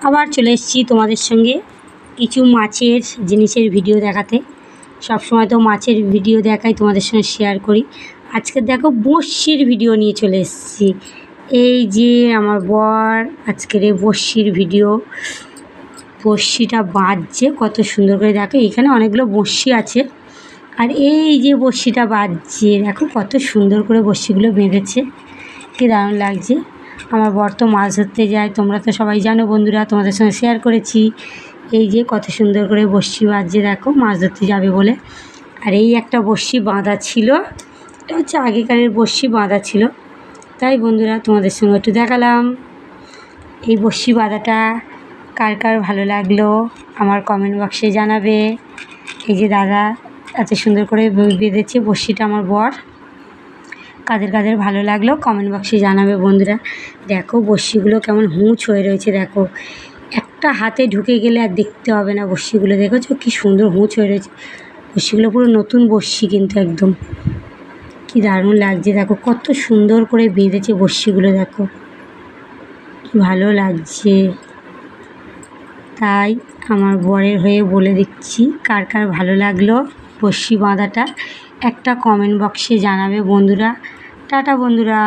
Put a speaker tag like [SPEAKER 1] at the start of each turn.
[SPEAKER 1] আবার চলে এসেছি তোমাদের সঙ্গে কিছু মাছের জিনিসের ভিডিও দেখাতে। সবসময় তো মাছের ভিডিও দেখাই, তোমাদের সঙ্গে শেয়ার করি। আজকে দেখো বড়শির ভিডিও নিয়ে চলে এসেছি। এই যে আমার বর আজকের এই বড়শির ভিডিও, বড়শিটা বাজছে কত সুন্দর করে। দেখো এখানে অনেকগুলো বড়শি আছে, আর এই যে বড়শিটা বাজছে দেখো কত সুন্দর করে বড়শিগুলো বেঁধেছে, কি দারুণ লাগছে। আমার বর তো মাছ ধরতে যায়, তোমরা তো সবাই জানো বন্ধুরা, তোমাদের সঙ্গে শেয়ার করেছি। এই যে কত সুন্দর করে বড়শি বাজছে দেখো, মাছ ধরতে যাবে বলে। আর এই একটা বড়শি বাঁধা ছিল, এটা হচ্ছে আগেকারের বড়শি বাঁধা ছিল, তাই বন্ধুরা তোমাদের সঙ্গে একটু দেখালাম। এই বড়শি বাঁধাটা কার কার ভালো লাগলো আমার কমেন্ট বক্সে জানাবে। এই যে দাদা এত সুন্দর করে বেঁধেছে বড়শিটা আমার বর, কাদের কাদের ভালো লাগলো কমেন্ট বক্সে জানাবে বন্ধুরা। দেখো বড়শিগুলো কেমন হুঁচ হয়ে রয়েছে, দেখো একটা হাতে ঢুকে গেলে আর দেখতে হবে না বড়শিগুলো। দেখেছো কি সুন্দর হুঁচ হয়ে রয়েছে বড়শিগুলো, পুরো নতুন বড়শি কিন্তু একদম, কি দারুণ লাগছে। দেখো কত সুন্দর করে বেঁধেছে বড়শিগুলো, দেখো কি ভালো লাগছে। তাই আমার বরের হয়ে বলে দিচ্ছি, কার কার ভালো লাগলো বড়শি বাঁধাটা একটা কমেন্ট বক্সে জানাবে বন্ধুরা। টাটা বন্ধুরা।